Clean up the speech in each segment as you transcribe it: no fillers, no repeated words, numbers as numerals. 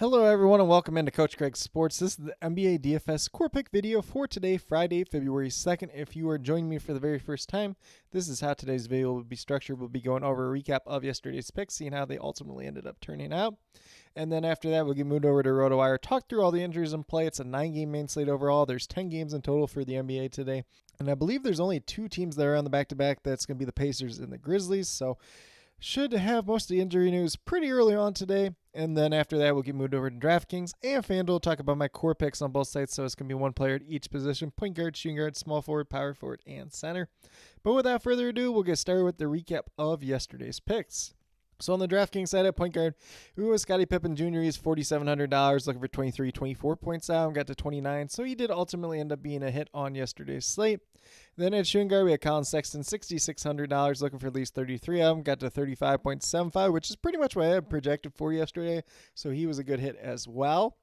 Hello everyone and welcome into Coach Craig's Sports. This is the NBA DFS Core Pick video for today, Friday, February 2nd. If you are joining me for the very first time, this is how today's video will be structured. We'll be going over a recap of yesterday's picks, seeing how they ultimately ended up turning out. And then after that, we'll get moved over to RotoWire, talk through all the injuries in play. It's a 9-game main slate overall. There's 10 games in total for the NBA today. And I believe there's only 2 teams that are on the back-to-back. That's going to be the Pacers and the Grizzlies. So should have most of the injury news pretty early on today. And then after that, we'll get moved over to DraftKings and FanDuel, talk about my core picks on both sites. So it's going to be one player at each position: point guard, shooting guard, small forward, power forward, and center. But without further ado, we'll get started with the recap of yesterday's picks. So on the DraftKings side at point guard, we went Scottie Pippen Jr. He's $4,700, looking for 23, 24 points out, got to 29. So he did ultimately end up being a hit on yesterday's slate. Then at shooting guard, we had Colin Sexton, $6,600, looking for at least 33 of them, got to 35.75, which is pretty much what I had projected for yesterday. So he was a good hit as well.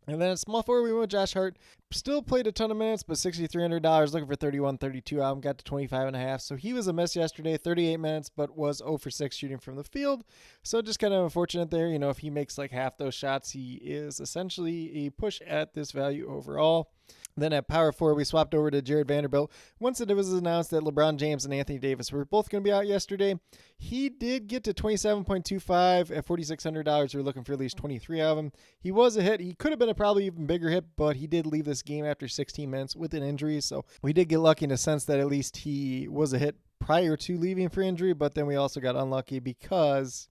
And then at small forward, we went with Josh Hart. Still played a ton of minutes, but $6,300, looking for 31, 32 out, got to 25.5. So he was a miss yesterday, 38 minutes, but was 0 for 6 shooting from the field. So just kind of unfortunate there. You know, if he makes like half those shots, he is essentially a push at this value overall. Then at power forward, we swapped over to Jared Vanderbilt. Once it was announced that LeBron James and Anthony Davis were both going to be out yesterday, he did get to 27.25 at $4,600. We're looking for at least 23 of them. He was a hit. He could have been a probably even bigger hit, but he did leave this game after 16 minutes with an injury. So we did get lucky in a sense that at least he was a hit prior to leaving for injury, but then we also got unlucky because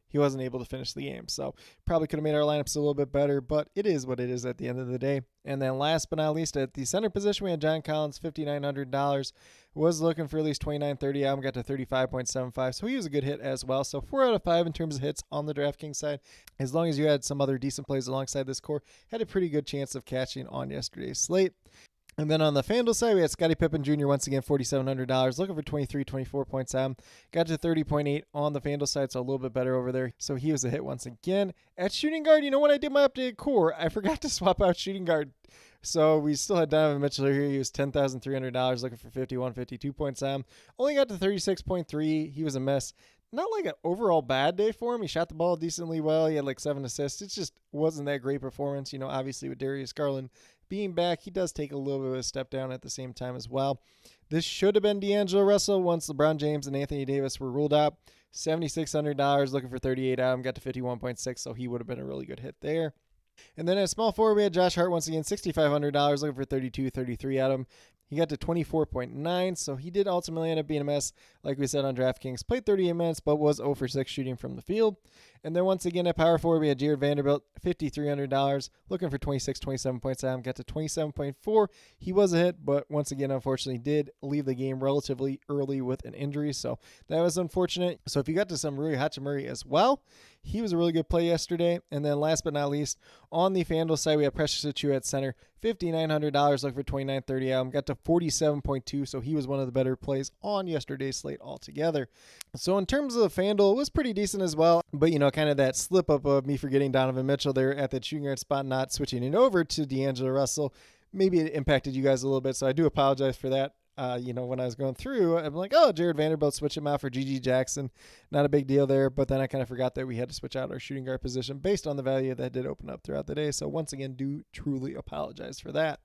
he wasn't able to finish the game. So probably could have made our lineups a little bit better, but it is what it is at the end of the day. And then last but not least, at the center position, we had John Collins, $5,900. Was looking for at least 29, 30 out, got to 35.75. So he was a good hit as well. So 4 out of 5 in terms of hits on the DraftKings side. As long as you had some other decent plays alongside this core, had a pretty good chance of catching on yesterday's slate. And then on the FanDuel side, we had Scottie Pippen Jr. once again, $4,700, looking for 23, 24 points out. Got to 30.8 on the FanDuel side, so a little bit better over there. So he was a hit once again. At shooting guard, you know, when I did my updated core, I forgot to swap out shooting guard. So we still had Donovan Mitchell here. He was $10,300, looking for 51, 52 points out. Only got to 36.3. He was a mess. Not like an overall bad day for him. He shot the ball decently well. He had like 7 assists. It just wasn't that great performance. You know, obviously with Darius Garland being back, he does take a little bit of a step down at the same time as well. This should have been D'Angelo Russell once LeBron James and Anthony Davis were ruled out. $7,600, looking for 38 out of him, got to 51.6, so he would have been a really good hit there. And then at small forward, we had Josh Hart once again, $6,500, looking for 32, 33 out of him. He got to 24.9, so he did ultimately end up being a mess, like we said on DraftKings. Played 38 minutes, but was 0 for 6 shooting from the field. And then once again at power forward, we had Jared Vanderbilt, $5,300, looking for 26, 27 points out. Got to 27.4. He was a hit, but once again, unfortunately, did leave the game relatively early with an injury, so that was unfortunate. So if you got to some Rui Hachimura as well, he was a really good play yesterday. And then last but not least, on the FanDuel side, we have Precious Achiuwa at center, $5,900, looking for 29, 30 out. Got to 47.2, so he was one of the better plays on yesterday's slate altogether. So in terms of FanDuel, it was pretty decent as well. But, you know, kind of that slip up of me forgetting Donovan Mitchell there at the shooting guard spot, not switching it over to D'Angelo Russell. Maybe it impacted you guys a little bit, so I do apologize for that. You know, when I was going through, I'm like, oh, Jared Vanderbilt, switch him out for G.G. Jackson. Not a big deal there, but then I kind of forgot that we had to switch out our shooting guard position based on the value that did open up throughout the day. So once again, do truly apologize for that.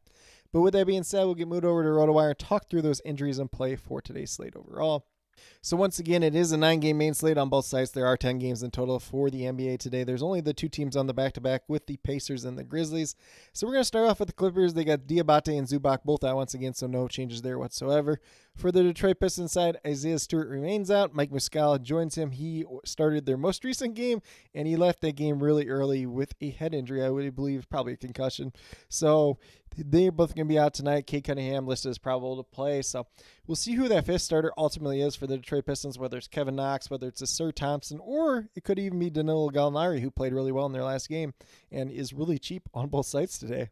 But with that being said, we'll get moved over to RotoWire and talk through those injuries in play for today's slate overall. So once again, it is a 9-game main slate on both sides. There are 10 games in total for the NBA today. There's only the 2 teams on the back-to-back with the Pacers and the Grizzlies. So we're going to start off with the Clippers. They got Diabate and Zubac both out once again, so no changes there whatsoever. For the Detroit Pistons side, Isaiah Stewart remains out. Mike Muscala joins him. He started their most recent game, and he left that game really early with a head injury. I would believe probably a concussion. So they're both going to be out tonight. Cade Cunningham listed as probable to play. So we'll see who that 5th starter ultimately is for the Detroit Pistons, whether it's Kevin Knox, whether it's a Sir Thompson, or it could even be Danilo Gallinari, who played really well in their last game and is really cheap on both sites today.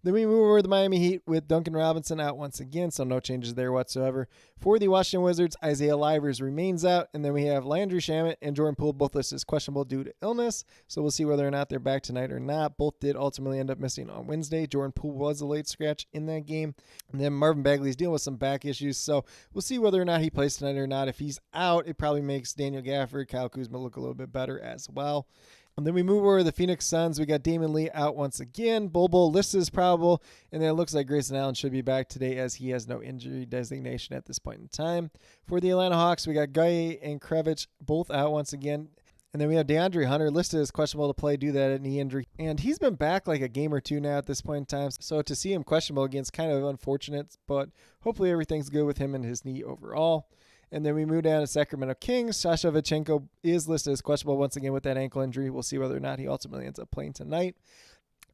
Then we move over to the Miami Heat with Duncan Robinson out once again, so no changes there whatsoever. For the Washington Wizards, Isaiah Livers remains out, and then we have Landry Shamet and Jordan Poole both listed as questionable due to illness, so we'll see whether or not they're back tonight or not. Both did ultimately end up missing on Wednesday. Jordan Poole was a late scratch in that game, and then Marvin Bagley's dealing with some back issues, so we'll see whether or not he plays tonight or not. If he's out, it probably makes Daniel Gafford, Kyle Kuzma look a little bit better as well. And then we move over to the Phoenix Suns. We got Damon Lee out once again. Bol listed as probable. And then it looks like Grayson Allen should be back today as he has no injury designation at this point in time. For the Atlanta Hawks, we got Gaye and Krevich both out once again. And then we have DeAndre Hunter listed as questionable to play due to that knee injury. And he's been back like a game or two now at this point in time. So to see him questionable again is kind of unfortunate. But hopefully everything's good with him and his knee overall. And then we move down to Sacramento Kings. Sasha Vechenko is listed as questionable once again with that ankle injury. We'll see whether or not he ultimately ends up playing tonight.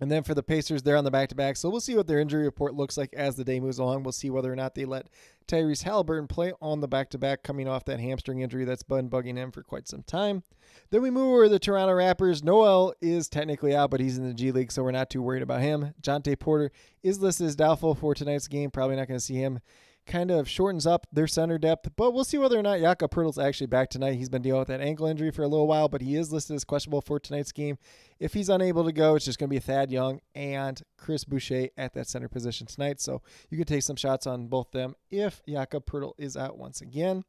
And then for the Pacers, they're on the back-to-back. So we'll see what their injury report looks like as the day moves along. We'll see whether or not they let Tyrese Halliburton play on the back-to-back coming off that hamstring injury that's been bugging him for quite some time. Then we move over to the Toronto Raptors. Noel is technically out, but he's in the G League, so we're not too worried about him. Jonte Porter is listed as doubtful for tonight's game. Probably not going to see him. Kind of shortens up their center depth, but we'll see whether or not Jakob Poeltl's actually back tonight. He's been dealing with that ankle injury for a little while, but he is listed as questionable for tonight's game. If he's unable to go, it's just going to be Thad Young and Chris Boucher at that center position tonight, so you could take some shots on both them if Jakob Poeltl is out once again.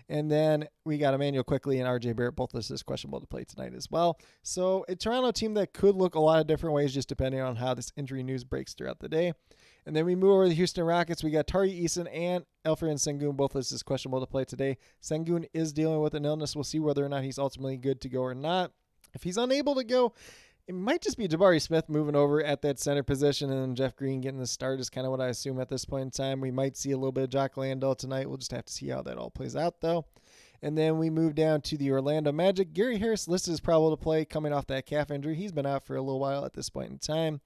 And then we got Emmanuel Quickley and RJ Barrett, both listed as questionable to play tonight as well. So a Toronto team that could look a lot of different ways just depending on how this injury news breaks throughout the day. And then we move over to the Houston Rockets. We got Tari Eason and Alfred Sengun, both listed as questionable to play today. Sengun is dealing with an illness. We'll see whether or not he's ultimately good to go or not. If he's unable to go, it might just be Jabari Smith moving over at that center position and Jeff Green getting the start is kind of what I assume at this point in time. We might see a little bit of Jock Landale tonight. We'll just have to see how that all plays out, though. And then we move down to the Orlando Magic. Gary Harris listed as probable to play coming off that calf injury. He's been out for a little while at this point in time.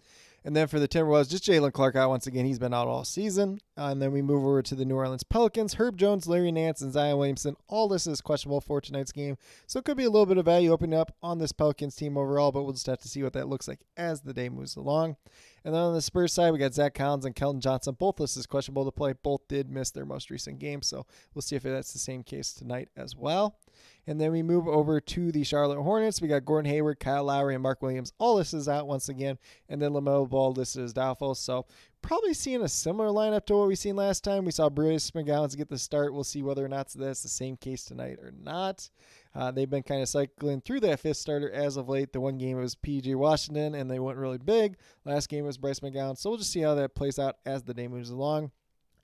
And then for the Timberwolves, just Jalen Clark out once again. He's been out all season. And then we move over to the New Orleans Pelicans. Herb Jones, Larry Nance, and Zion Williamson, all listed as questionable for tonight's game. So it could be a little bit of value opening up on this Pelicans team overall, but we'll just have to see what that looks like as the day moves along. And then on the Spurs side, we got Zach Collins and Kelton Johnson, both listed as questionable to play. Both did miss their most recent game, so we'll see if that's the same case tonight as well. And then we move over to the Charlotte Hornets. We got Gordon Hayward, Kyle Lowry, and Mark Williams all listed out once again. And then LaMelo Ball listed as doubtful. So probably seeing a similar lineup to what we seen last time. We saw Bruce McGowan get the start. We'll see whether or not that's the same case tonight or not. They've been kind of cycling through that fifth starter as of late. The one game it was P.J. Washington, and they went really big. Last game was Bryce McGowan. So we'll just see how that plays out as the day moves along.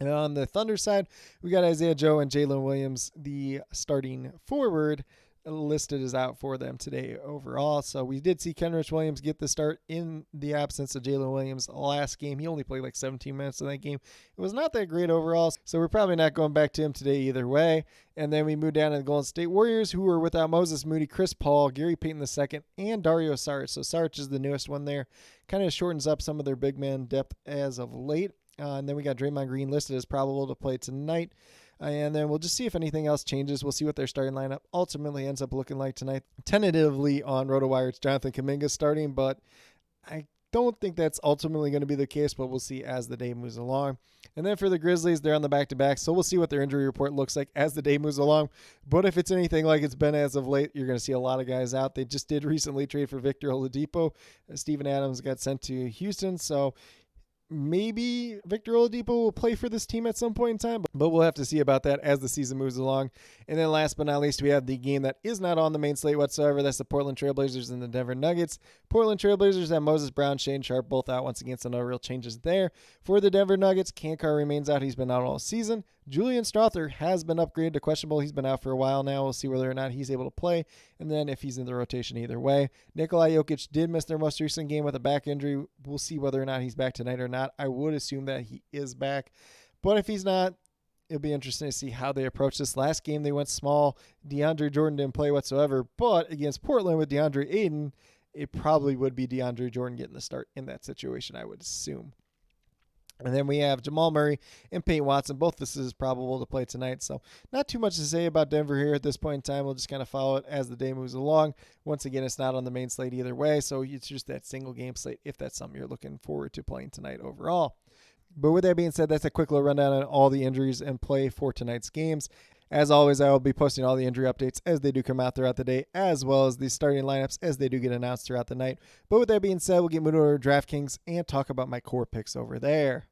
And on the Thunder side, we got Isaiah Joe and Jalen Williams, the starting forward, listed as out for them today overall. So we did see Kenrich Williams get the start in the absence of Jalen Williams last game. He only played like 17 minutes in that game. It was not that great overall, so we're probably not going back to him today either way. And then we move down to the Golden State Warriors, who were without Moses Moody, Chris Paul, Gary Payton II, and Dario Saric. So Saric is the newest one there. Kind of shortens up some of their big man depth as of late. And then we got Draymond Green listed as probable to play tonight. And then we'll just see if anything else changes. We'll see what their starting lineup ultimately ends up looking like tonight. Tentatively on RotoWire, it's Jonathan Kuminga starting, but I don't think that's ultimately going to be the case, but we'll see as the day moves along. And then for the Grizzlies, they're on the back-to-back, so we'll see what their injury report looks like as the day moves along. But if it's anything like it's been as of late, you're going to see a lot of guys out. They just did recently trade for Victor Oladipo. Steven Adams got sent to Houston, so maybe Victor Oladipo will play for this team at some point in time, but we'll have to see about that as the season moves along. And then last but not least, we have the game that is not on the main slate whatsoever. That's the Portland Trailblazers and the Denver Nuggets. Portland Trailblazers have Moses Brown, Shane Sharp, both out once again, so no real changes there. For the Denver Nuggets, Kankar remains out. He's been out all season. Julian Strawther has been upgraded to questionable. He's been out for a while now. We'll see whether or not he's able to play, and then if he's in the rotation either way. Nikolai Jokic did miss their most recent game with a back injury. We'll see whether or not he's back tonight or not. I would assume that he is back, but if he's not, it'll be interesting to see how they approach this. Last game, they went small. DeAndre Jordan didn't play whatsoever, but against Portland with DeAndre Ayton, it probably would be DeAndre Jordan getting the start in that situation, I would assume. And then we have Jamal Murray and Peyton Watson. Both this is probable to play tonight. So not too much to say about Denver here at this point in time. We'll just kind of follow it as the day moves along. Once again, it's not on the main slate either way. So it's just that single game slate if that's something you're looking forward to playing tonight overall. But with that being said, that's a quick little rundown on all the injuries and play for tonight's games. As always, I will be posting all the injury updates as they do come out throughout the day, as well as the starting lineups as they do get announced throughout the night. But with that being said, we'll get moving over to DraftKings and talk about my core picks over there.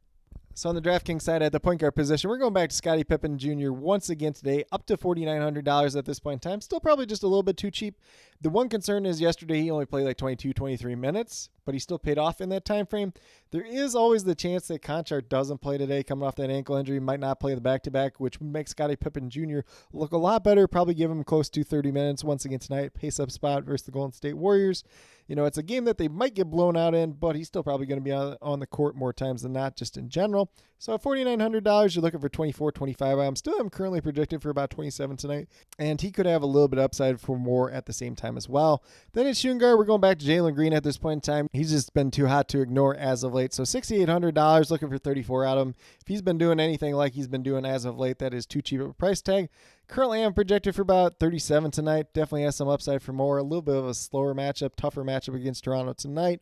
So on the DraftKings side at the point guard position, we're going back to Scottie Pippen Jr. once again today, up to $4,900 at this point in time. Still probably just a little bit too cheap. The one concern is yesterday he only played like 22, 23 minutes, but he still paid off in that time frame. There is always the chance that Conchart doesn't play today, coming off that ankle injury, might not play the back-to-back, which would make Scottie Pippen Jr. look a lot better, probably give him close to 30 minutes once again tonight, pace-up spot versus the Golden State Warriors. It's a game that they might get blown out in, but he's still probably going to be on the court more times than not, just in general. So at $4,900, you're looking for 24, 25. I'm currently projected for about 27 tonight, and he could have a little bit upside for more at the same time as well. Then at shooting guard, we're going back to Jalen Green at this point in time. He's just been too hot to ignore as of late. So $6,800, looking for 34 out of him. If he's been doing anything like he's been doing as of late, that is too cheap of a price tag. Currently, I'm projected for about 37 tonight. Definitely has some upside for more. A little bit of a slower matchup, tougher matchup against Toronto tonight.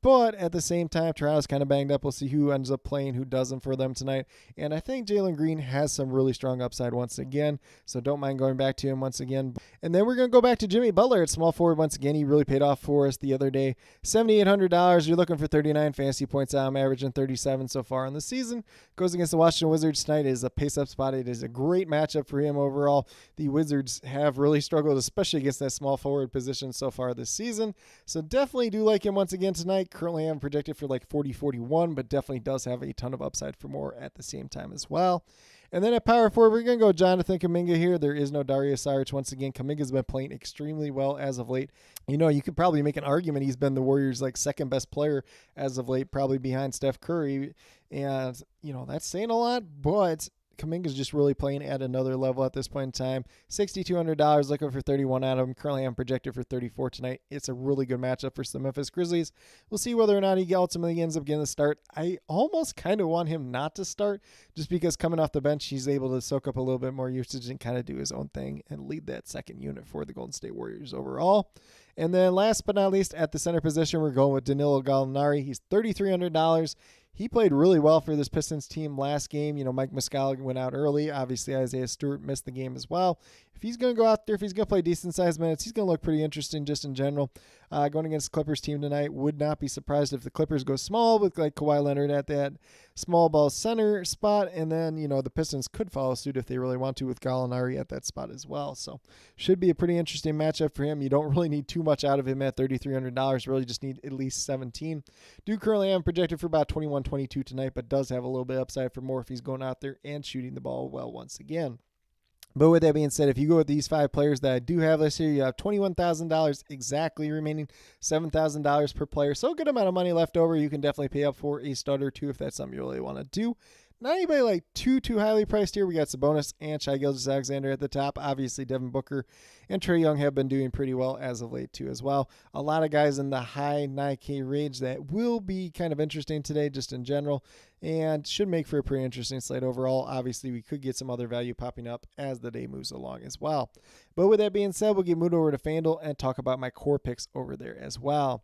But at the same time, Toronto's kind of banged up. We'll see who ends up playing, who doesn't for them tonight. And I think Jalen Green has some really strong upside once again. So don't mind going back to him once again. And then we're going to go back to Jimmy Butler at small forward once again. He really paid off for us the other day. $7,800. You're looking for 39 fantasy points out. I'm averaging 37 so far in the season. Goes against the Washington Wizards tonight. It is a pace-up spot. It is a great matchup for him overall. The Wizards have really struggled, especially against that small forward position so far this season. So definitely do like him once again tonight. Currently, I'm projected for like 40-41, but definitely does have a ton of upside for more at the same time as well. And then at power forward, we're going to go Jonathan Kuminga here. There is no Darius Saric. Once again, Kuminga's been playing extremely well as of late. You could probably make an argument he's been the Warriors' second best player as of late, probably behind Steph Curry. And, that's saying a lot, but Kuminga's just really playing at another level at this point in time. $6,200, looking for 31 out of him. Currently, I'm projected for 34 tonight. It's a really good matchup for the Memphis Grizzlies. We'll see whether or not he ultimately ends up getting the start. I almost kind of want him not to start, just because coming off the bench, he's able to soak up a little bit more usage and kind of do his own thing and lead that second unit for the Golden State Warriors overall. And then last but not least, at the center position, we're going with Danilo Gallinari. He's $3,300. He played really well for this Pistons team last game. Mike Muscala went out early. Obviously, Isaiah Stewart missed the game as well. If he's going to go out there, if he's going to play decent-sized minutes, he's going to look pretty interesting just in general. Going against the Clippers team tonight, would not be surprised if the Clippers go small with Kawhi Leonard at that small ball center spot. And then, the Pistons could follow suit if they really want to with Gallinari at that spot as well. So should be a pretty interesting matchup for him. You don't really need too much out of him at $3,300. Really just need at least 17. Do currently have him projected for about 21, 22 tonight, but does have a little bit upside for more if he's going out there and shooting the ball well once again. But with that being said, if you go with these 5 players that I do have listed here, you have $21,000 exactly remaining, $7,000 per player. So a good amount of money left over. You can definitely pay up for a stud or two if that's something you really want to do. Not anybody too highly priced here. We got Sabonis and Shai Gilgeous-Alexander at the top. Obviously, Devin Booker and Trae Young have been doing pretty well as of late too as well. A lot of guys in the high 9K range that will be kind of interesting today just in general and should make for a pretty interesting slate overall. Obviously, we could get some other value popping up as the day moves along as well. But with that being said, we'll get moved over to FanDuel and talk about my core picks over there as well.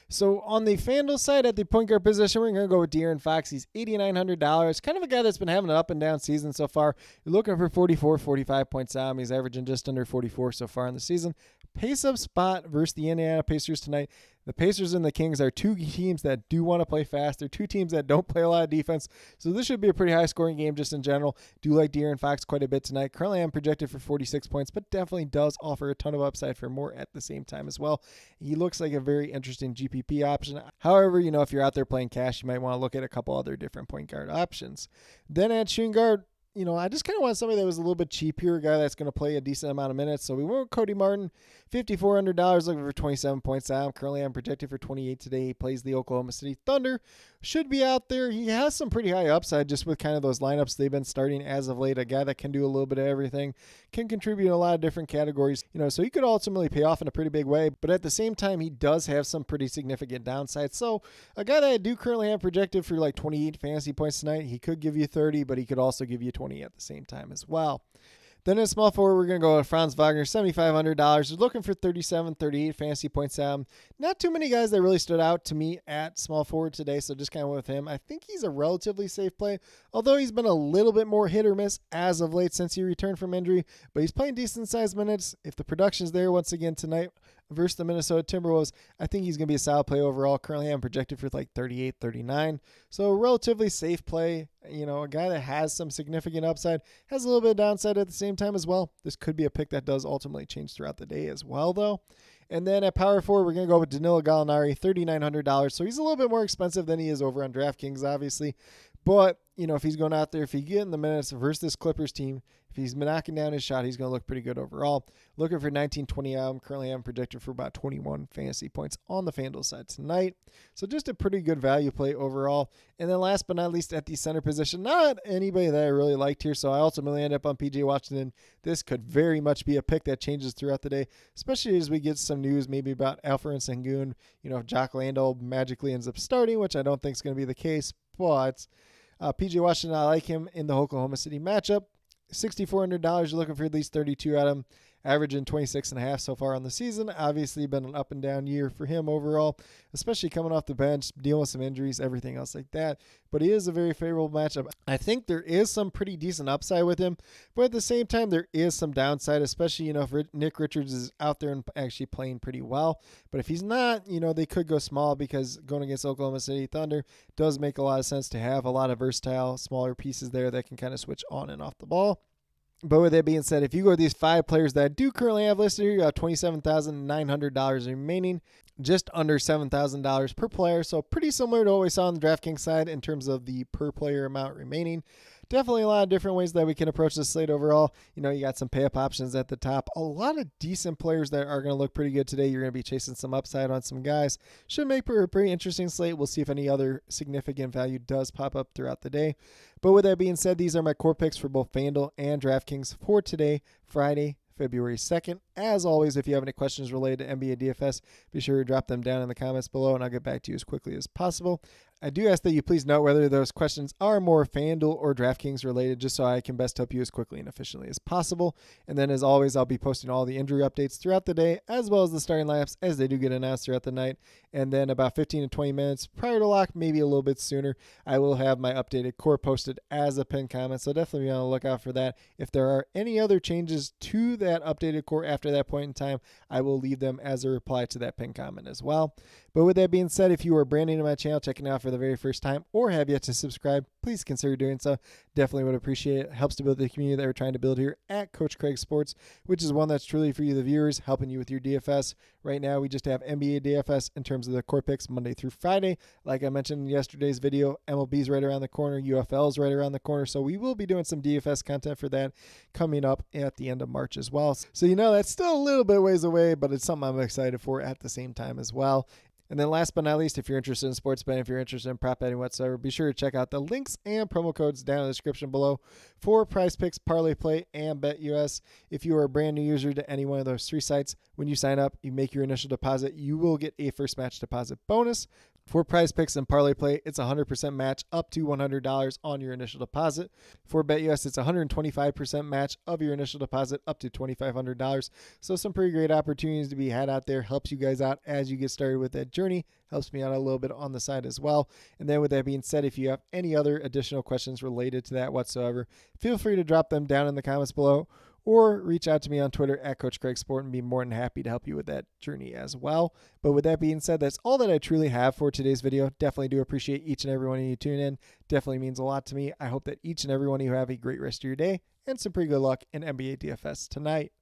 So on the FanDuel side at the point guard position, we're going to go with De'Aaron Fox. He's $8,900. Kind of a guy that's been having an up and down season so far. You're looking for 44, 45 points out. He's averaging just under 44 so far in the season. Pace-up spot versus the Indiana Pacers tonight. The Pacers and the Kings are two teams that do want to play fast. They're two teams that don't play a lot of defense. So this should be a pretty high-scoring game just in general. Do like De'Aaron Fox quite a bit tonight. Currently, I'm projected for 46 points, but definitely does offer a ton of upside for more at the same time as well. He looks like a very interesting GPP option. However, if you're out there playing cash, you might want to look at a couple other different point guard options. Then at shooting guard, I just kind of want somebody that was a little bit cheap here, a guy that's going to play a decent amount of minutes. So we went with Cody Martin, $5,400, looking for 27 points out. Currently, I'm projected for 28 today. He plays the Oklahoma City Thunder. Should be out there. He has some pretty high upside just with kind of those lineups they've been starting as of late. A guy that can do a little bit of everything, can contribute in a lot of different categories. So he could ultimately pay off in a pretty big way. But at the same time, he does have some pretty significant downsides. So a guy that I do currently have projected for 28 fantasy points tonight, he could give you 30, but he could also give you 20 at the same time as well. Then in small forward, we're going to go with Franz Wagner, $7,500. We're looking for 37, 38 fantasy points. Not too many guys that really stood out to me at small forward today, so just kind of went with him. I think he's a relatively safe play, although he's been a little bit more hit or miss as of late since he returned from injury, but he's playing decent-sized minutes. If the production's there once again tonight, versus the Minnesota Timberwolves. I think he's going to be a solid play overall. Currently, I'm projected for like 38, 39. So a relatively safe play. A guy that has some significant upside, has a little bit of downside at the same time as well. This could be a pick that does ultimately change throughout the day as well, though. And then at power forward, we're going to go with Danilo Gallinari, $3,900. So he's a little bit more expensive than he is over on DraftKings, obviously. But, if he's going out there, if he get in the minutes versus this Clippers team, if he's knocking down his shot, he's going to look pretty good overall. Looking for 19, 20 out. Currently, I'm projected for about 21 fantasy points on the FanDuel side tonight. So just a pretty good value play overall. And then last but not least, at the center position, not anybody that I really liked here. So I ultimately end up on PJ Washington. This could very much be a pick that changes throughout the day, especially as we get some news maybe about Alfred Sengun. If Jock Landale magically ends up starting, which I don't think is going to be the case. But PJ Washington, I like him in the Oklahoma City matchup. $6,400. You're looking for at least 32 out of him, averaging 26.5 so far on the season. Obviously, been an up and down year for him overall, especially coming off the bench, dealing with some injuries, everything else like that. But he is a very favorable matchup. I think there is some pretty decent upside with him, but at the same time, there is some downside, especially, if Nick Richards is out there and actually playing pretty well. But if he's not, they could go small, because going against Oklahoma City Thunder does make a lot of sense to have a lot of versatile, smaller pieces there that can kind of switch on and off the ball. But with that being said, if you go with these 5 players that I do currently have listed here, you got $27,900 remaining, just under $7,000 per player. So pretty similar to what we saw on the DraftKings side in terms of the per player amount remaining. Definitely a lot of different ways that we can approach this slate overall. You got some pay-up options at the top. A lot of decent players that are going to look pretty good today. You're going to be chasing some upside on some guys. Should make for a pretty interesting slate. We'll see if any other significant value does pop up throughout the day. But with that being said, these are my core picks for both FanDuel and DraftKings for today, Friday, February 2nd. As always, if you have any questions related to NBA DFS, be sure to drop them down in the comments below, and I'll get back to you as quickly as possible. I do ask that you please note whether those questions are more FanDuel or DraftKings related, just so I can best help you as quickly and efficiently as possible. And then, as always, I'll be posting all the injury updates throughout the day, as well as the starting lineups as they do get announced throughout the night. And then about 15 to 20 minutes prior to lock, maybe a little bit sooner, I will have my updated core posted as a pinned comment. So definitely be on the lookout for that. If there are any other changes to that updated core after that point in time, I will leave them as a reply to that pinned comment as well. But with that being said, if you are brand new to my channel, checking it out for the very first time, or have yet to subscribe, please consider doing so. Definitely would appreciate it. It helps to build the community that we're trying to build here at Coach Craig Sports, which is one that's truly for you, the viewers, helping you with your DFS. Right now, we just have NBA DFS in terms of the core picks Monday through Friday. Like I mentioned in yesterday's video, MLB's right around the corner, UFL's right around the corner, so we will be doing some DFS content for that coming up at the end of March as well. So that's still a little bit ways away, but it's something I'm excited for at the same time as well. And then last but not least, if you're interested in sports betting, if you're interested in prop betting whatsoever, be sure to check out the links and promo codes down in the description below for Prize Picks, Parlay Play, and BetUS. If you are a brand new user to any one of those 3 sites, when you sign up, you make your initial deposit, you will get a first match deposit bonus. For Prize Picks and Parlay Play, it's 100% match up to $100 on your initial deposit. For BetUS, it's 125% match of your initial deposit up to $2,500. So some pretty great opportunities to be had out there. Helps you guys out as you get started with that journey. Helps me out a little bit on the side as well. And then with that being said, if you have any other additional questions related to that whatsoever, feel free to drop them down in the comments below, or reach out to me on Twitter at Coach Craig Sport, and be more than happy to help you with that journey as well. But with that being said, that's all that I truly have for today's video. Definitely do appreciate each and every one of you tuning in. Definitely means a lot to me. I hope that each and every one of you have a great rest of your day and some pretty good luck in NBA DFS tonight.